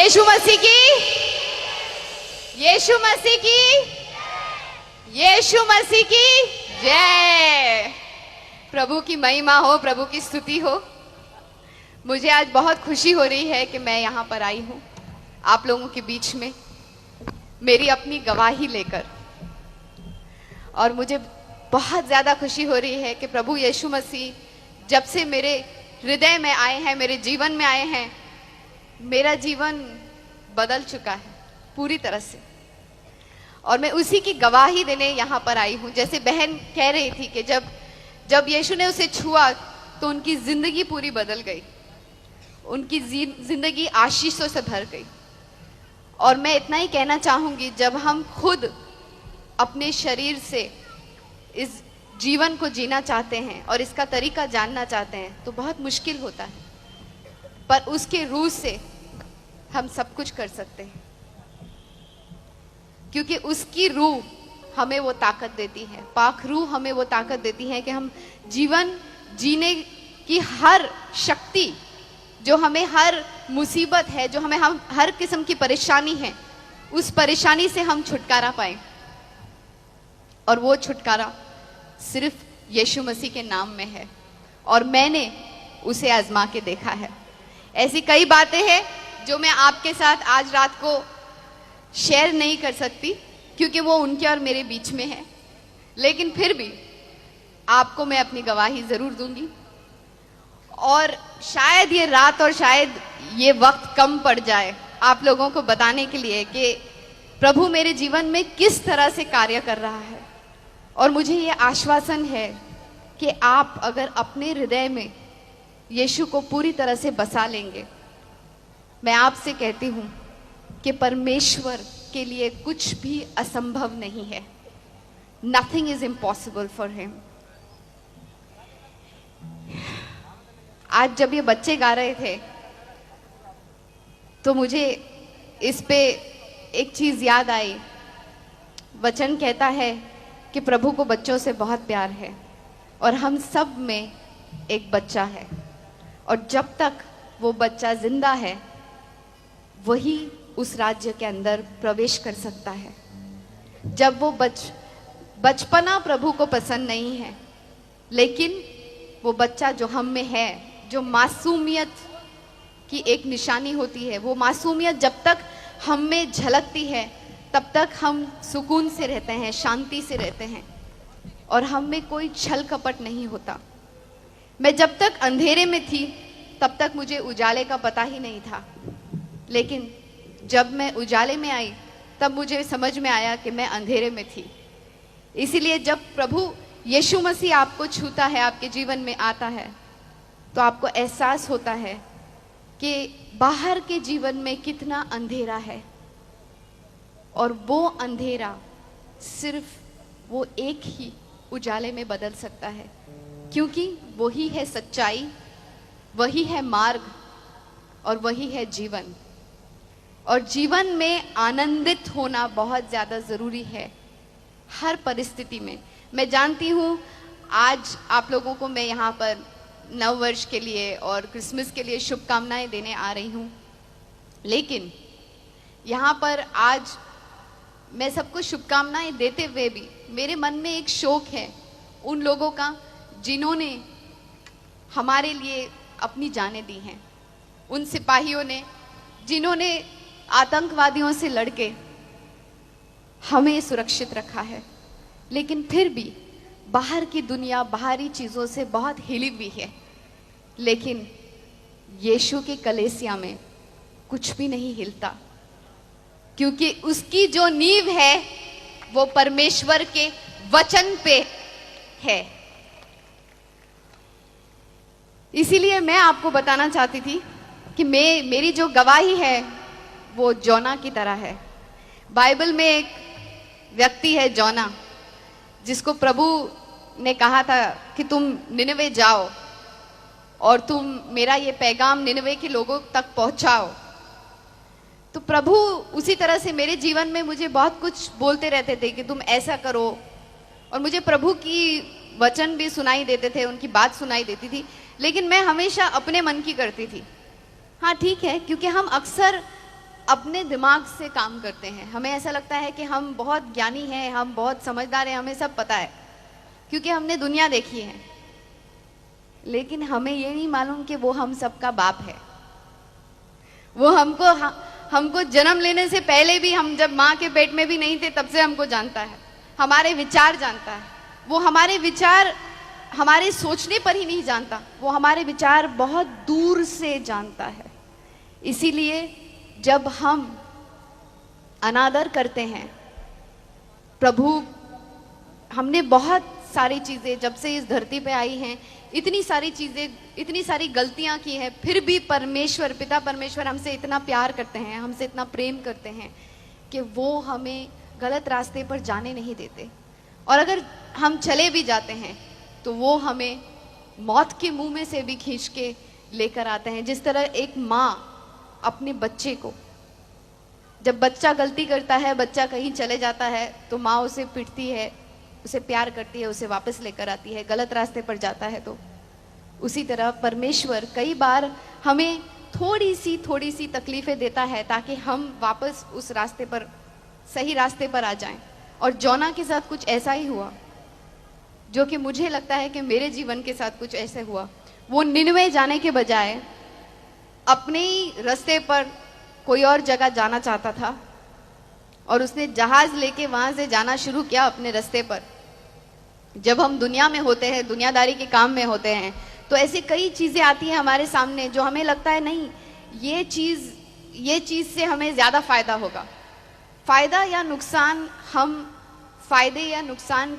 यीशु मसीह की, यीशु मसीह की, यीशु मसीह की जय। प्रभु की महिमा हो, प्रभु की स्तुति हो। मुझे आज बहुत खुशी हो रही है कि मैं यहाँ पर आई हूँ आप लोगों के बीच में, मेरी अपनी गवाही लेकर। और मुझे बहुत ज़्यादा खुशी हो रही है कि प्रभु यीशु मसीह जब से मेरे हृदय में आए हैं, मेरे जीवन में आए हैं, मेरा जीवन बदल चुका है पूरी तरह से। और मैं उसी की गवाही देने यहाँ पर आई हूँ। जैसे बहन कह रही थी कि जब यीशु ने उसे छुआ तो उनकी ज़िंदगी पूरी बदल गई, उनकी ज़िंदगी आशीषों से भर गई। और मैं इतना ही कहना चाहूँगी, जब हम खुद अपने शरीर से इस जीवन को जीना चाहते हैं और इसका तरीका जानना चाहते हैं तो बहुत मुश्किल होता है, पर उसके रूह से हम सब कुछ कर सकते हैं, क्योंकि उसकी रूह हमें वो ताकत देती है। पाक रूह हमें वो ताकत देती है कि हम जीवन जीने की हर शक्ति, जो हमें हर मुसीबत है, जो हमें हम हर किस्म की परेशानी है, उस परेशानी से हम छुटकारा पाएं। और वो छुटकारा सिर्फ यीशु मसीह के नाम में है, और मैंने उसे आजमा के देखा है। ऐसी कई बातें हैं जो मैं आपके साथ आज रात को शेयर नहीं कर सकती, क्योंकि वो उनके और मेरे बीच में है, लेकिन फिर भी आपको मैं अपनी गवाही ज़रूर दूंगी। और शायद ये रात और शायद ये वक्त कम पड़ जाए आप लोगों को बताने के लिए कि प्रभु मेरे जीवन में किस तरह से कार्य कर रहा है। और मुझे ये आश्वासन है कि आप अगर अपने हृदय में यीशु को पूरी तरह से बसा लेंगे, मैं आपसे कहती हूँ कि परमेश्वर के लिए कुछ भी असंभव नहीं है। Nothing is impossible for him। आज जब ये बच्चे गा रहे थे तो मुझे इस पे एक चीज़ याद आई। वचन कहता है कि प्रभु को बच्चों से बहुत प्यार है और हम सब में एक बच्चा है, और जब तक वो बच्चा जिंदा है वही उस राज्य के अंदर प्रवेश कर सकता है। जब वो बचपना प्रभु को पसंद नहीं है, लेकिन वो बच्चा जो हम में है, जो मासूमियत की एक निशानी होती है, वो मासूमियत जब तक हम में झलकती है तब तक हम सुकून से रहते हैं, शांति से रहते हैं, और हम में कोई छल कपट नहीं होता। मैं जब तक अंधेरे में थी तब तक मुझे उजाले का पता ही नहीं था, लेकिन जब मैं उजाले में आई तब मुझे समझ में आया कि मैं अंधेरे में थी। इसीलिए जब प्रभु यीशु मसीह आपको छूता है, आपके जीवन में आता है, तो आपको एहसास होता है कि बाहर के जीवन में कितना अंधेरा है, और वो अंधेरा सिर्फ वो एक ही उजाले में बदल सकता है, क्योंकि वही है सच्चाई, वही है मार्ग, और वही है जीवन। और जीवन में आनंदित होना बहुत ज़्यादा ज़रूरी है हर परिस्थिति में। मैं जानती हूँ आज आप लोगों को मैं यहाँ पर नव वर्ष के लिए और क्रिसमस के लिए शुभकामनाएं देने आ रही हूँ, लेकिन यहाँ पर आज मैं सबको शुभकामनाएं देते हुए भी मेरे मन में एक शोक है उन लोगों का जिन्होंने हमारे लिए अपनी जानें दी हैं, उन सिपाहियों ने जिन्होंने आतंकवादियों से लड़के हमें सुरक्षित रखा है, लेकिन फिर भी बाहर की दुनिया बाहरी चीज़ों से बहुत हिली हुई है, लेकिन यीशु के कलीसिया में कुछ भी नहीं हिलता, क्योंकि उसकी जो नींव है वो परमेश्वर के वचन पे है। इसीलिए मैं आपको बताना चाहती थी कि मेरी जो गवाही है वो जोना की तरह है। बाइबल में एक व्यक्ति है जोना, जिसको प्रभु ने कहा था कि तुम निनवे जाओ और तुम मेरा ये पैगाम निनवे के लोगों तक पहुंचाओ। तो प्रभु उसी तरह से मेरे जीवन में मुझे बहुत कुछ बोलते रहते थे कि तुम ऐसा करो, और मुझे प्रभु की वचन भी सुनाई देते थे, उनकी बात सुनाई देती थी, लेकिन मैं हमेशा अपने मन की करती थी। हाँ ठीक है, क्योंकि हम अक्सर अपने दिमाग से काम करते हैं। हमें ऐसा लगता है कि हम बहुत ज्ञानी हैं, हम बहुत समझदार हैं, हमें सब पता है क्योंकि हमने दुनिया देखी है। लेकिन हमें ये नहीं मालूम कि वो हम सबका बाप है। वो हमको जन्म लेने से पहले भी, हम जब माँ के पेट में भी नहीं थे तब से हमको जानता है, हमारे विचार जानता है। वो हमारे विचार हमारे सोचने पर ही नहीं जानता, वो हमारे विचार बहुत दूर से जानता है। इसीलिए जब हम अनादर करते हैं प्रभु, हमने बहुत सारी चीजें जब से इस धरती पे आई हैं, इतनी सारी चीजें, इतनी सारी गलतियां की हैं, फिर भी परमेश्वर, पिता परमेश्वर हमसे इतना प्यार करते हैं, हमसे इतना प्रेम करते हैं कि वो हमें गलत रास्ते पर जाने नहीं देते। और अगर हम चले भी जाते हैं तो वो हमें मौत के मुंह में से भी खींच के लेकर आते हैं। जिस तरह एक माँ अपने बच्चे को, जब बच्चा गलती करता है, बच्चा कहीं चले जाता है तो माँ उसे पीटती है, उसे प्यार करती है, उसे वापस लेकर आती है, गलत रास्ते पर जाता है तो। उसी तरह परमेश्वर कई बार हमें थोड़ी सी तकलीफें देता है ताकि हम वापस उस रास्ते पर, सही रास्ते पर आ जाएं। और जोना के साथ कुछ ऐसा ही हुआ, जो कि मुझे लगता है कि मेरे जीवन के साथ कुछ ऐसे हुआ। वो निनवे जाने के बजाय अपने ही रास्ते पर कोई और जगह जाना चाहता था और उसने जहाज लेके वहां से जाना शुरू किया अपने रास्ते पर। जब हम दुनिया में होते हैं, दुनियादारी के काम में होते हैं, तो ऐसी कई चीजें आती हैं हमारे सामने जो हमें लगता है नहीं, ये चीज से हमें ज्यादा फायदा होगा। फायदा या नुकसान, हम फायदे या नुकसान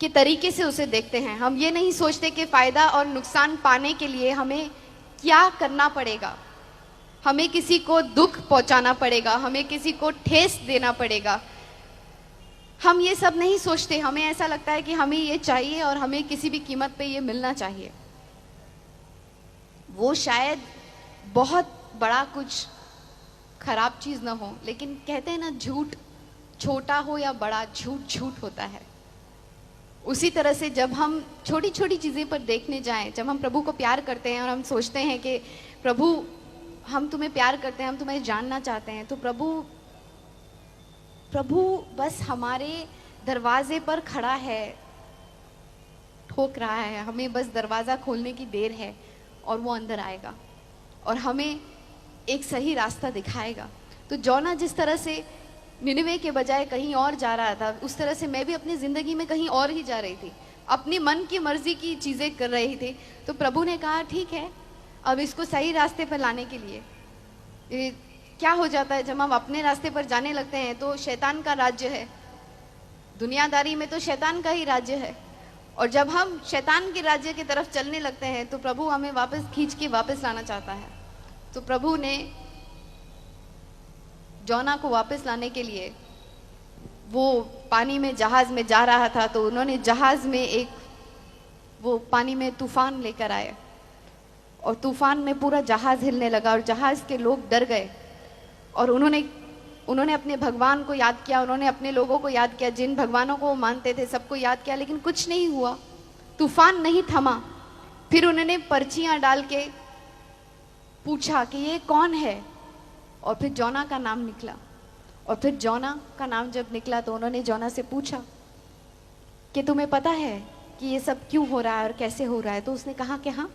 के तरीके से उसे देखते हैं। हम ये नहीं सोचते कि फायदा और नुकसान पाने के लिए हमें क्या करना पड़ेगा, हमें किसी को दुख पहुंचाना पड़ेगा, हमें किसी को ठेस देना पड़ेगा। हम ये सब नहीं सोचते। हमें ऐसा लगता है कि हमें ये चाहिए और हमें किसी भी कीमत पे ये मिलना चाहिए। वो शायद बहुत बड़ा कुछ खराब चीज ना हो, लेकिन कहते हैं ना, झूठ छोटा हो या बड़ा, झूठ झूठ होता है। उसी तरह से जब हम छोटी छोटी चीजें पर देखने जाएं, जब हम प्रभु को प्यार करते हैं और हम सोचते हैं कि प्रभु हम तुम्हें प्यार करते हैं, हम तुम्हें जानना चाहते हैं, तो प्रभु बस हमारे दरवाजे पर खड़ा है, ठोक रहा है, हमें बस दरवाजा खोलने की देर है और वो अंदर आएगा और हमें एक सही रास्ता दिखाएगा। तो जोना जिस तरह से निनवे के बजाय कहीं और जा रहा था, उस तरह से मैं भी अपनी जिंदगी में कहीं और ही जा रही थी, अपनी मन की मर्जी की चीजें कर रही थी। तो प्रभु ने कहा ठीक है, अब इसको सही रास्ते पर लाने के लिए क्या हो जाता है, जब हम अपने रास्ते पर जाने लगते हैं तो शैतान का राज्य है, दुनियादारी में तो शैतान का ही राज्य है। और जब हम शैतान के राज्य की तरफ चलने लगते हैं तो प्रभु हमें वापस खींच के वापस लाना चाहता है। तो प्रभु ने जोना को वापस लाने के लिए, वो पानी में जहाज में जा रहा था, तो उन्होंने जहाज में वो पानी में तूफान लेकर आए और तूफान में पूरा जहाज हिलने लगा और जहाज के लोग डर गए और उन्होंने अपने भगवान को याद किया, उन्होंने अपने लोगों को याद किया, जिन भगवानों को वो मानते थे सबको याद किया, लेकिन कुछ नहीं हुआ, तूफान नहीं थमा। फिर उन्होंने पर्चियां डाल के पूछा कि ये कौन है, और फिर जोना का नाम निकला। और फिर जोना का नाम जब निकला तो उन्होंने जोना से पूछा कि तुम्हें पता है कि ये सब क्यों हो रहा है और कैसे हो रहा है। तो उसने कहा कि हाँ,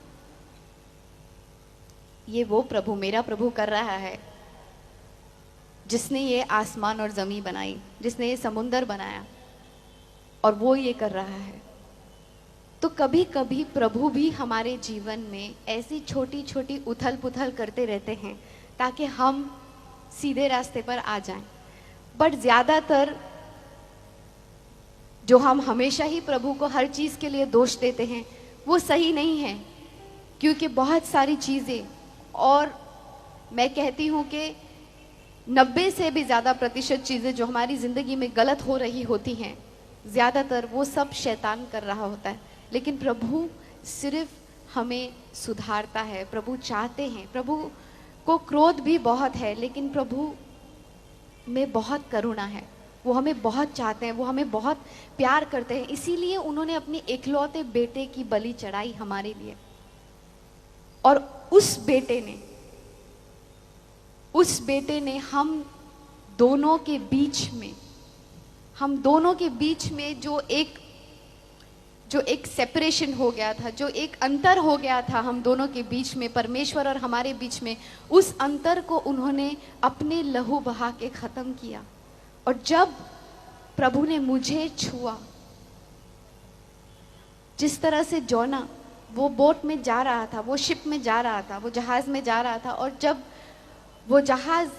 ये वो प्रभु, मेरा प्रभु कर रहा है जिसने ये आसमान और जमीन बनाई, जिसने ये समुंदर बनाया, और वो ये कर रहा है। तो कभी कभी प्रभु भी हमारे जीवन में ऐसी छोटी छोटी उथल पुथल करते रहते हैं ताकि हम सीधे रास्ते पर आ जाएं। बट ज्यादातर जो हम हमेशा ही प्रभु को हर चीज के लिए दोष देते हैं वो सही नहीं है, क्योंकि बहुत सारी चीजें, और मैं कहती हूं कि 90 से भी ज्यादा प्रतिशत चीजें जो हमारी जिंदगी में गलत हो रही होती हैं, ज्यादातर वो सब शैतान कर रहा होता है। लेकिन प्रभु सिर्फ हमें सुधारता है। प्रभु चाहते हैं, प्रभु को क्रोध भी बहुत है, लेकिन प्रभु में बहुत करुणा है। वो हमें बहुत चाहते हैं, वो हमें बहुत प्यार करते हैं, इसीलिए उन्होंने अपने इकलौते बेटे की बलि चढ़ाई हमारे लिए। और उस उस बेटे ने हम दोनों के बीच में जो एक सेपरेशन हो गया था, जो एक अंतर हो गया था हम दोनों के बीच में, परमेश्वर और हमारे बीच में, उस अंतर को उन्होंने अपने लहू बहा के खत्म किया। और जब प्रभु ने मुझे छुआ, जिस तरह से जोना वो बोट में जा रहा था, वो शिप में जा रहा था, वो जहाज में जा रहा था, और जब वो जहाज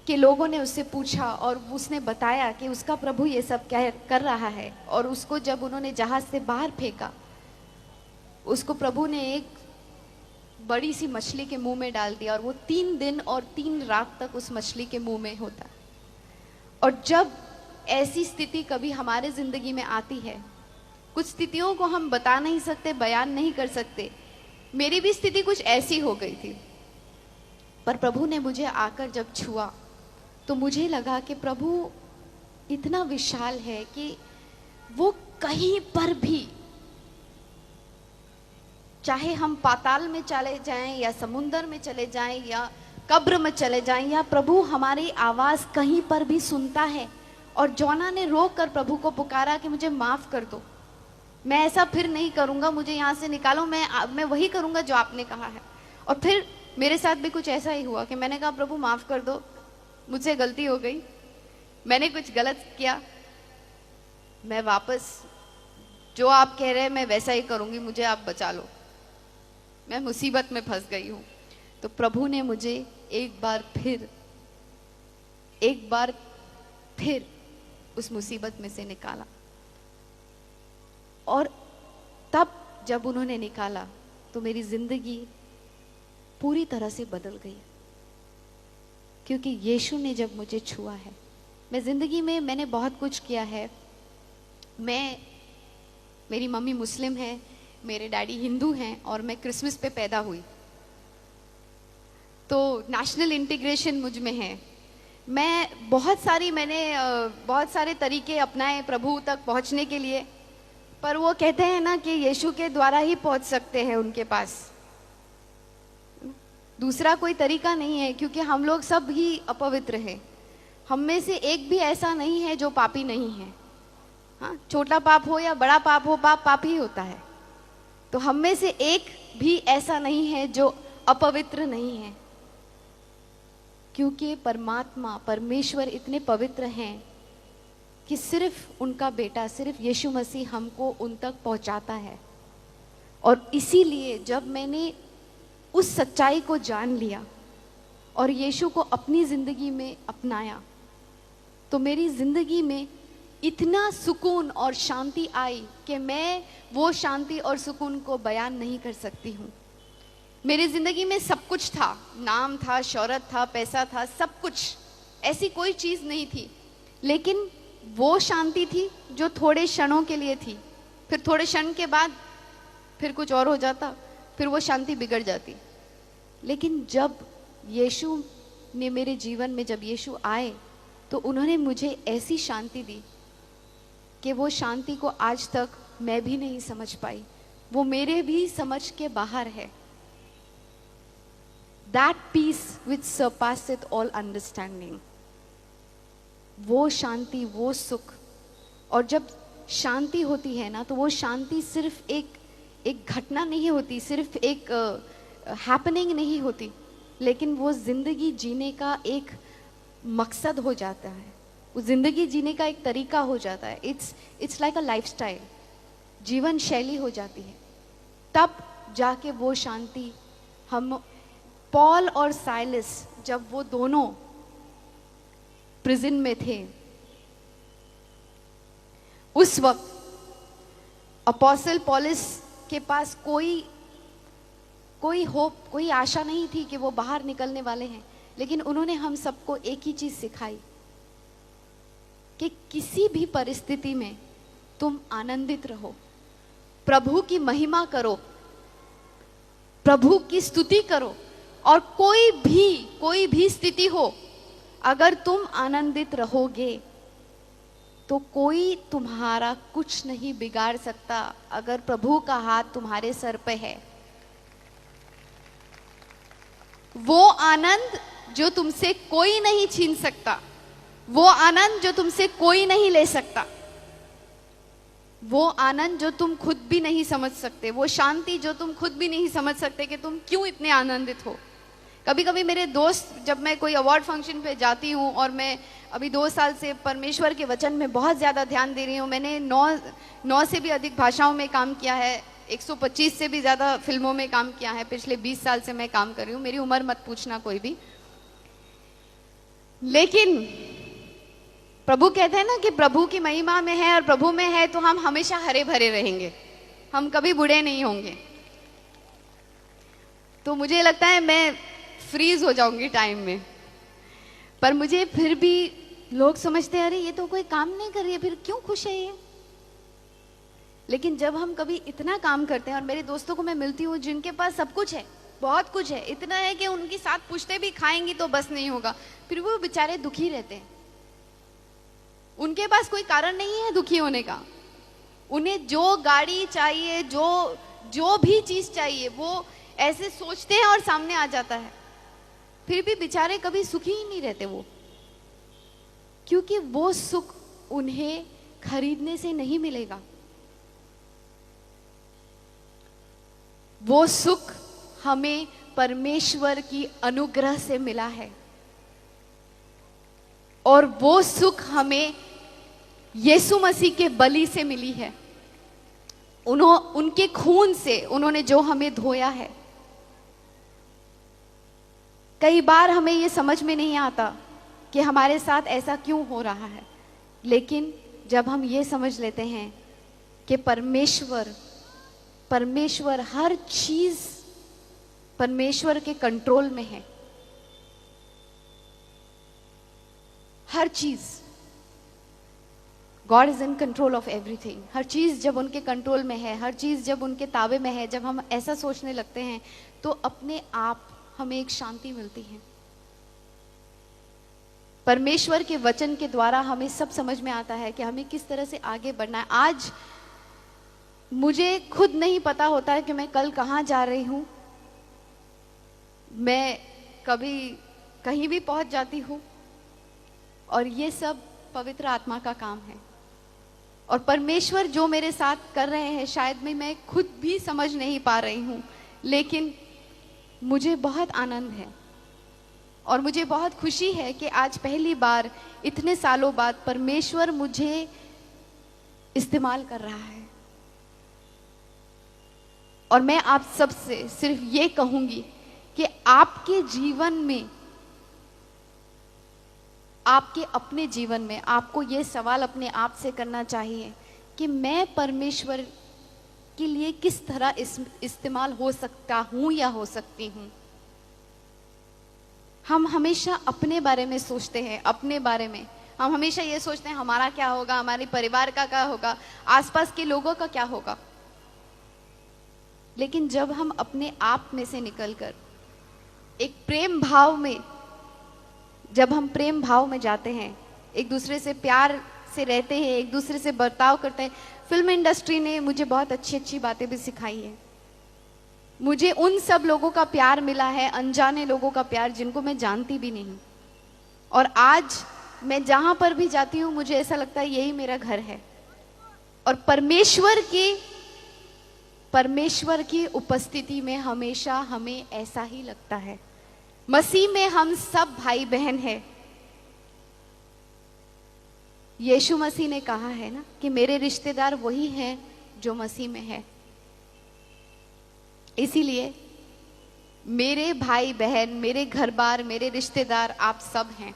के लोगों ने उससे पूछा और उसने बताया कि उसका प्रभु ये सब क्या कर रहा है, और उसको जब उन्होंने जहाज से बाहर फेंका, उसको प्रभु ने एक बड़ी सी मछली के मुंह में डाल दिया, और वो 3 दिन और 3 रात तक उस मछली के मुंह में होता। और जब ऐसी स्थिति कभी हमारे जिंदगी में आती है, कुछ स्थितियों को हम बता नहीं सकते, बयान नहीं कर सकते। मेरी भी स्थिति कुछ ऐसी हो गई थी, पर प्रभु ने मुझे आकर जब छुआ तो मुझे लगा कि प्रभु इतना विशाल है कि वो कहीं पर भी, चाहे हम पाताल में चले जाएं या समुंदर में चले जाएं या कब्र में चले जाएं, या प्रभु हमारी आवाज कहीं पर भी सुनता है। और जोना ने रोक कर प्रभु को पुकारा कि मुझे माफ कर दो, मैं ऐसा फिर नहीं करूंगा, मुझे यहाँ से निकालो, मैं वही करूंगा जो आपने कहा है। और फिर मेरे साथ भी कुछ ऐसा ही हुआ कि मैंने कहा प्रभु माफ कर दो, मुझसे गलती हो गई, मैंने कुछ गलत किया, मैं वापस जो आप कह रहे हैं मैं वैसा ही करूंगी, मुझे आप बचा लो, मैं मुसीबत में फंस गई हूं। तो प्रभु ने मुझे एक बार फिर उस मुसीबत में से निकाला। और तब जब उन्होंने निकाला तो मेरी जिंदगी पूरी तरह से बदल गई, क्योंकि यीशु ने जब मुझे छुआ है। मैं जिंदगी में मैंने बहुत कुछ किया है। मेरी मम्मी मुस्लिम है, मेरे डैडी हिंदू हैं, और मैं क्रिसमस पे पैदा हुई, तो नेशनल इंटीग्रेशन मुझ में है। मैंने बहुत सारे तरीके अपनाए प्रभु तक पहुंचने के लिए, पर वो कहते हैं ना कि यीशु के द्वारा ही पहुंच सकते हैं उनके पास, दूसरा कोई तरीका नहीं है, क्योंकि हम लोग सब ही अपवित्र हैं। हम में से एक भी ऐसा नहीं है जो पापी नहीं है। हाँ, छोटा पाप हो या बड़ा पाप हो, पाप ही होता है। तो हम में से एक भी ऐसा नहीं है जो अपवित्र नहीं है, क्योंकि परमेश्वर इतने पवित्र हैं कि सिर्फ उनका बेटा, सिर्फ यीशु मसीह हमको उन तक पहुंचाता है। और इसीलिए जब मैंने उस सच्चाई को जान लिया और यीशु को अपनी जिंदगी में अपनाया, तो मेरी जिंदगी में इतना सुकून और शांति आई कि मैं वो शांति और सुकून को बयान नहीं कर सकती हूँ। मेरी जिंदगी में सब कुछ था, नाम था, शोहरत था, पैसा था, सब कुछ, ऐसी कोई चीज नहीं थी, लेकिन वो शांति थी जो थोड़े क्षणों के लिए थी, फिर थोड़े क्षण के बाद फिर कुछ और हो जाता, फिर वो शांति बिगड़ जाती। लेकिन जब यीशु ने मेरे जीवन में, जब यीशु आए, तो उन्होंने मुझे ऐसी शांति दी कि वो शांति को आज तक मैं भी नहीं समझ पाई, वो मेरे भी समझ के बाहर है। That peace which surpasseth all understanding, वो शांति, वो सुख। और जब शांति होती है ना, तो वो शांति सिर्फ एक घटना नहीं होती, सिर्फ एक हैपनिंग नहीं होती, लेकिन वो जिंदगी जीने का एक मकसद हो जाता है, वो जिंदगी जीने का एक तरीका हो जाता है। इट्स लाइक अ लाइफस्टाइल, जीवन शैली हो जाती है। तब जाके वो शांति हम, पॉल और साइलस, जब वो दोनों प्रिजन में थे, उस वक्त अपोस्टल पॉलस के पास कोई होप, कोई आशा नहीं थी कि वो बाहर निकलने वाले हैं, लेकिन उन्होंने हम सबको एक ही चीज सिखाई कि किसी भी परिस्थिति में तुम आनंदित रहो, प्रभु की महिमा करो, प्रभु की स्तुति करो, और कोई भी स्थिति हो, अगर तुम आनंदित रहोगे तो कोई तुम्हारा कुछ नहीं बिगाड़ सकता, अगर प्रभु का हाथ तुम्हारे सर पे है। वो आनंद जो तुमसे कोई नहीं छीन सकता, वो आनंद जो तुमसे कोई नहीं ले सकता, वो आनंद जो तुम खुद भी नहीं समझ सकते, वो शांति जो तुम खुद भी नहीं समझ सकते कि तुम क्यों इतने आनंदित हो। कभी कभी मेरे दोस्त, जब मैं कोई अवार्ड फंक्शन पे जाती हूँ, और मैं अभी 2 साल से परमेश्वर के वचन में बहुत ज़्यादा ध्यान दे रही हूँ, मैंने 9 से भी अधिक भाषाओं में काम किया है, 125 से भी ज़्यादा फिल्मों में काम किया है, पिछले 20 साल से मैं काम कर रही हूँ, मेरी उम्र मत पूछना कोई भी। लेकिन प्रभु कहते हैं ना कि प्रभु की महिमा में है और प्रभु में है तो हम हमेशा हरे भरे रहेंगे, हम कभी बूढ़े नहीं होंगे। तो मुझे लगता है मैं फ्रीज हो जाऊंगी टाइम में, पर मुझे फिर भी लोग समझते हैं अरे ये तो कोई काम नहीं कर रही है, फिर क्यों खुश है ये। लेकिन जब हम कभी इतना काम करते हैं, और मेरे दोस्तों को मैं मिलती हूँ जिनके पास सब कुछ है, बहुत कुछ है, इतना है कि उनके साथ पूछते भी खाएंगी तो बस नहीं होगा, फिर वो बेचारे दुखी रहते हैं। उनके पास कोई कारण नहीं है दुखी होने का, उन्हें जो गाड़ी चाहिए, जो भी चीज चाहिए, वो ऐसे सोचते हैं और सामने आ जाता है, फिर भी बेचारे कभी सुखी ही नहीं रहते वो, क्योंकि वो सुख उन्हें खरीदने से नहीं मिलेगा, वो सुख हमें परमेश्वर की अनुग्रह से मिला है, और वो सुख हमें यीशु मसीह के बलि से मिली है। उनके खून से उन्होंने जो हमें धोया है। कई बार हमें ये समझ में नहीं आता कि हमारे साथ ऐसा क्यों हो रहा है, लेकिन जब हम ये समझ लेते हैं कि परमेश्वर हर चीज परमेश्वर के कंट्रोल में है, हर चीज, God is in control of everything, हर चीज जब उनके कंट्रोल में है, हर चीज जब उनके ताबे में है, जब हम ऐसा सोचने लगते हैं तो अपने आप हमें एक शांति मिलती है। परमेश्वर के वचन के द्वारा हमें सब समझ में आता है कि हमें किस तरह से आगे बढ़ना है। आज मुझे खुद नहीं पता होता है कि मैं कल कहाँ जा रही हूँ, मैं कभी कहीं भी पहुंच जाती हूँ, और ये सब पवित्र आत्मा का काम है। और परमेश्वर जो मेरे साथ कर रहे हैं शायद मैं खुद भी समझ नहीं पा रही हूँ, लेकिन मुझे बहुत आनंद है और मुझे बहुत खुशी है कि आज पहली बार इतने सालों बाद परमेश्वर मुझे इस्तेमाल कर रहा है। और मैं आप सबसे सिर्फ ये कहूंगी कि आपके जीवन में, आपके अपने जीवन में आपको ये सवाल अपने आप से करना चाहिए कि मैं परमेश्वर के लिए किस तरह इस्तेमाल हो सकता हूं या हो सकती हूं। हम हमेशा अपने बारे में सोचते हैं, अपने बारे में हम हमेशा ये सोचते हैं हमारा क्या होगा, हमारे परिवार का क्या होगा, आसपास के लोगों का क्या होगा। लेकिन जब हम अपने आप में से निकलकर एक प्रेम भाव में, जब हम प्रेम भाव में जाते हैं, एक दूसरे से प्यार से रहते हैं, एक दूसरे से बर्ताव करते हैं। फिल्म इंडस्ट्री ने मुझे बहुत अच्छी अच्छी बातें भी सिखाई है। मुझे उन सब लोगों का प्यार मिला है, अनजाने लोगों का प्यार जिनको मैं जानती भी नहीं, और आज मैं जहां पर भी जाती हूँ मुझे ऐसा लगता है यही मेरा घर है। और परमेश्वर की उपस्थिति में हमेशा हमें ऐसा ही लगता है। मसीह में हम सब भाई बहन हैं। यीशु मसीह ने कहा है ना कि मेरे रिश्तेदार वही हैं जो मसीह में है। इसीलिए मेरे भाई बहन, मेरे घर बार, मेरे रिश्तेदार आप सब हैं।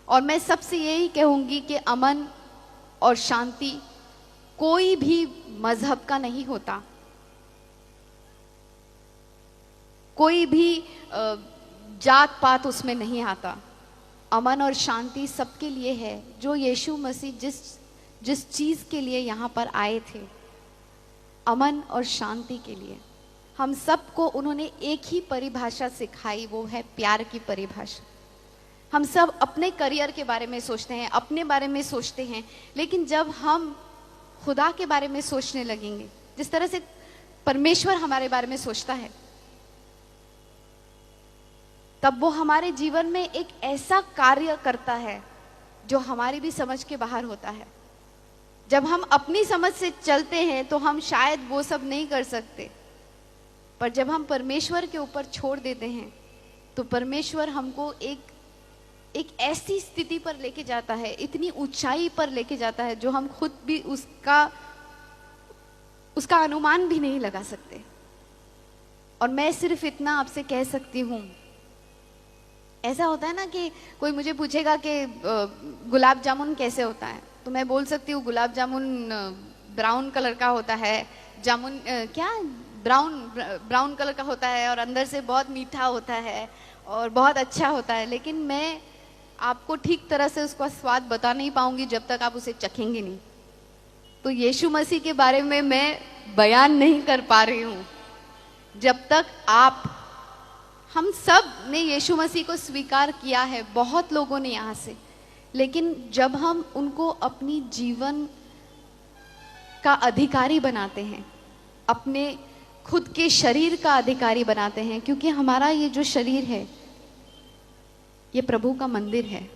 और मैं सबसे यही कहूंगी कि अमन और शांति कोई भी मजहब का नहीं होता, कोई भी जात पात उसमें नहीं आता। अमन और शांति सबके लिए है, जो यीशु मसीह जिस चीज के लिए यहाँ पर आए थे, अमन और शांति के लिए। हम सबको उन्होंने एक ही परिभाषा सिखाई, वो है प्यार की परिभाषा। हम सब अपने करियर के बारे में सोचते हैं, अपने बारे में सोचते हैं, लेकिन जब हम खुदा के बारे में सोचने लगेंगे, जिस तरह से परमेश्वर हमारे बारे में सोचता है, तब वो हमारे जीवन में एक ऐसा कार्य करता है जो हमारी भी समझ के बाहर होता है। जब हम अपनी समझ से चलते हैं तो हम शायद वो सब नहीं कर सकते, पर जब हम परमेश्वर के ऊपर छोड़ देते हैं तो परमेश्वर हमको एक ऐसी स्थिति पर लेके जाता है, इतनी ऊंचाई पर लेके जाता है जो हम खुद भी उसका अनुमान भी नहीं लगा सकते। और मैं सिर्फ इतना आपसे कह सकती हूँ, ऐसा होता है ना कि कोई मुझे पूछेगा कि गुलाब जामुन कैसे होता है, तो मैं बोल सकती हूँ गुलाब जामुन ब्राउन कलर का होता है, जामुन क्या ब्राउन कलर का होता है और अंदर से बहुत मीठा होता है और बहुत अच्छा होता है। लेकिन मैं आपको ठीक तरह से उसका स्वाद बता नहीं पाऊंगी जब तक आप उसे चखेंगे नहीं। तो यीशु मसीह के बारे में मैं बयान नहीं कर पा रही हूँ जब तक हम सब ने यीशु मसीह को स्वीकार किया है, बहुत लोगों ने यहाँ से, लेकिन जब हम उनको अपनी जीवन का अधिकारी बनाते हैं, अपने खुद के शरीर का अधिकारी बनाते हैं, क्योंकि हमारा ये जो शरीर है ये प्रभु का मंदिर है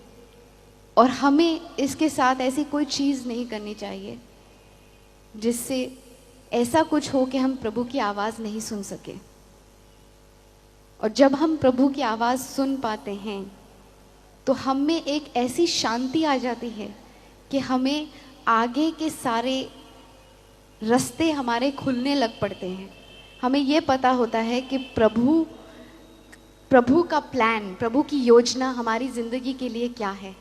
और हमें इसके साथ ऐसी कोई चीज़ नहीं करनी चाहिए जिससे ऐसा कुछ हो कि हम प्रभु की आवाज़ नहीं सुन सके। और जब हम प्रभु की आवाज़ सुन पाते हैं तो हम में एक ऐसी शांति आ जाती है कि हमें आगे के सारे रास्ते हमारे खुलने लग पड़ते हैं। हमें ये पता होता है कि प्रभु का प्लान, प्रभु की योजना हमारी ज़िंदगी के लिए क्या है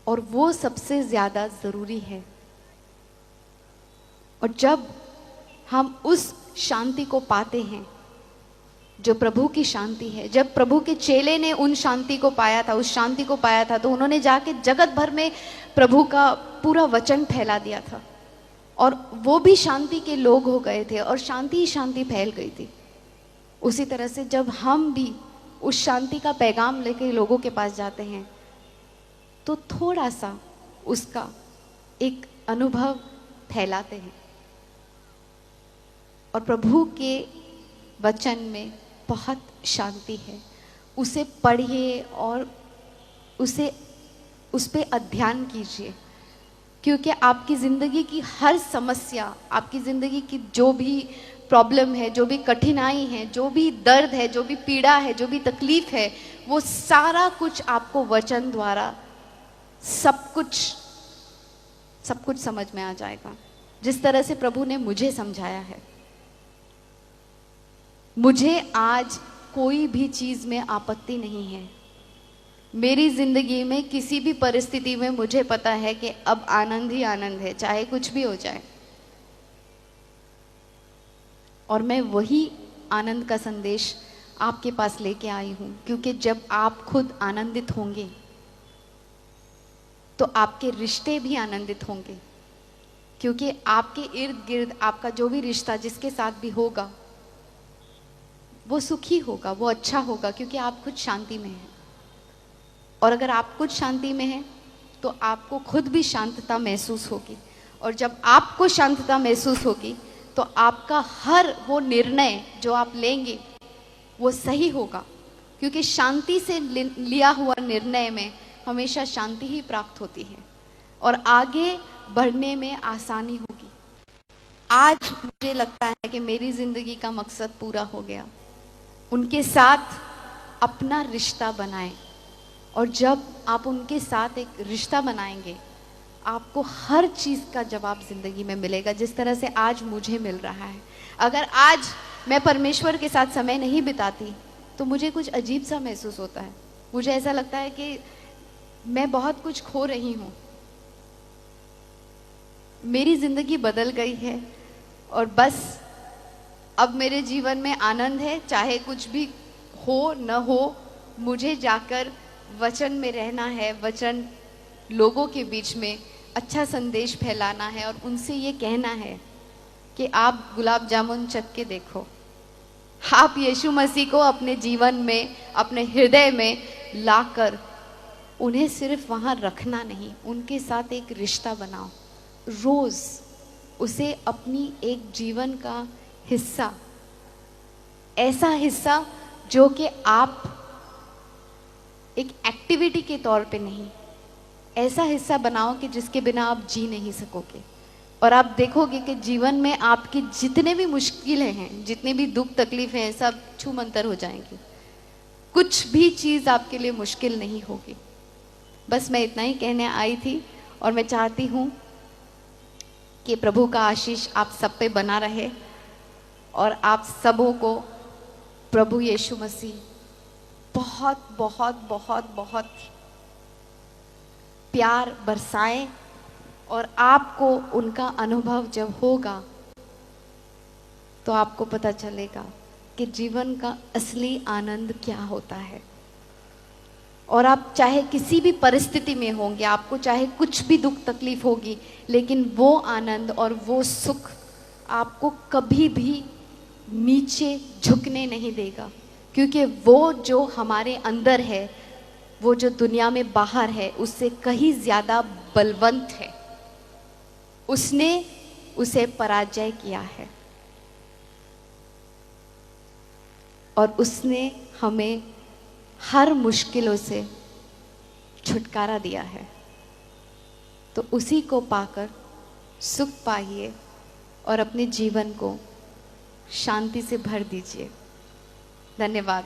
और वो सबसे ज़्यादा ज़रूरी है। और जब हम उस शांति को पाते हैं जो प्रभु की शांति है, जब प्रभु के चेले ने उन शांति को पाया था, उस शांति को पाया था, तो उन्होंने जाके जगत भर में प्रभु का पूरा वचन फैला दिया था और वो भी शांति के लोग हो गए थे और शांति ही शांति फैल गई थी। उसी तरह से जब हम भी उस शांति का पैगाम लेके लोगों के पास जाते हैं तो थोड़ा सा उसका एक अनुभव फैलाते हैं। और प्रभु के वचन में बहुत शांति है, उसे पढ़िए और उस पे अध्ययन कीजिए, क्योंकि आपकी ज़िंदगी की हर समस्या, आपकी ज़िंदगी की जो भी प्रॉब्लम है, जो भी कठिनाई है, जो भी दर्द है, जो भी पीड़ा है, जो भी तकलीफ है, वो सारा कुछ आपको वचन द्वारा सब कुछ समझ में आ जाएगा, जिस तरह से प्रभु ने मुझे समझाया है। मुझे आज कोई भी चीज़ में आपत्ति नहीं है। मेरी ज़िंदगी में किसी भी परिस्थिति में मुझे पता है कि अब आनंद ही आनंद है, चाहे कुछ भी हो जाए। और मैं वही आनंद का संदेश आपके पास लेके आई हूँ, क्योंकि जब आप खुद आनंदित होंगे तो आपके रिश्ते भी आनंदित होंगे, क्योंकि आपके इर्द गिर्द आपका जो भी रिश्ता जिसके साथ भी होगा वो सुखी होगा, वो अच्छा होगा, क्योंकि आप खुद शांति में हैं। और अगर आप खुद शांति में हैं तो आपको खुद भी शांतता महसूस होगी, और जब आपको शांतता महसूस होगी तो आपका हर वो निर्णय जो आप लेंगे वो सही होगा, क्योंकि शांति से लिया हुआ निर्णय में हमेशा शांति ही प्राप्त होती है और आगे बढ़ने में आसानी होगी। आज मुझे लगता है कि मेरी ज़िंदगी का मकसद पूरा हो गया। उनके साथ अपना रिश्ता बनाएं, और जब आप उनके साथ एक रिश्ता बनाएंगे आपको हर चीज़ का जवाब ज़िंदगी में मिलेगा, जिस तरह से आज मुझे मिल रहा है। अगर आज मैं परमेश्वर के साथ समय नहीं बिताती तो मुझे कुछ अजीब सा महसूस होता है। मुझे ऐसा लगता है कि मैं बहुत कुछ खो रही हूँ। मेरी ज़िंदगी बदल गई है और बस अब मेरे जीवन में आनंद है, चाहे कुछ भी हो न हो। मुझे जाकर वचन में रहना है, वचन लोगों के बीच में अच्छा संदेश फैलाना है और उनसे ये कहना है कि आप गुलाब जामुन चख के देखो, आप यीशु मसीह को अपने जीवन में, अपने हृदय में लाकर उन्हें सिर्फ वहाँ रखना नहीं, उनके साथ एक रिश्ता बनाओ। रोज़ उसे अपनी एक जीवन का हिस्सा, ऐसा हिस्सा जो कि आप एक एक्टिविटी के तौर पे नहीं, ऐसा हिस्सा बनाओ कि जिसके बिना आप जी नहीं सकोगे। और आप देखोगे कि जीवन में आपकी जितने भी मुश्किलें हैं, जितने भी दुख तकलीफें हैं, सब छूमंतर हो जाएंगी। कुछ भी चीज़ आपके लिए मुश्किल नहीं होगी। बस मैं इतना ही कहने आई थी, और मैं चाहती हूँ कि प्रभु का आशीष आप सब पे बना रहे और आप सबों को प्रभु यीशु मसीह बहुत बहुत बहुत बहुत प्यार बरसाए। और आपको उनका अनुभव जब होगा तो आपको पता चलेगा कि जीवन का असली आनंद क्या होता है। और आप चाहे किसी भी परिस्थिति में होंगे, आपको चाहे कुछ भी दुख तकलीफ होगी, लेकिन वो आनंद और वो सुख आपको कभी भी नीचे झुकने नहीं देगा, क्योंकि वो जो हमारे अंदर है, वो जो दुनिया में बाहर है, उससे कहीं ज़्यादा बलवंत है। उसने उसे पराजय किया है और उसने हमें हर मुश्किलों से छुटकारा दिया है। तो उसी को पाकर सुख पाइए और अपने जीवन को शांति से भर दीजिए। धन्यवाद।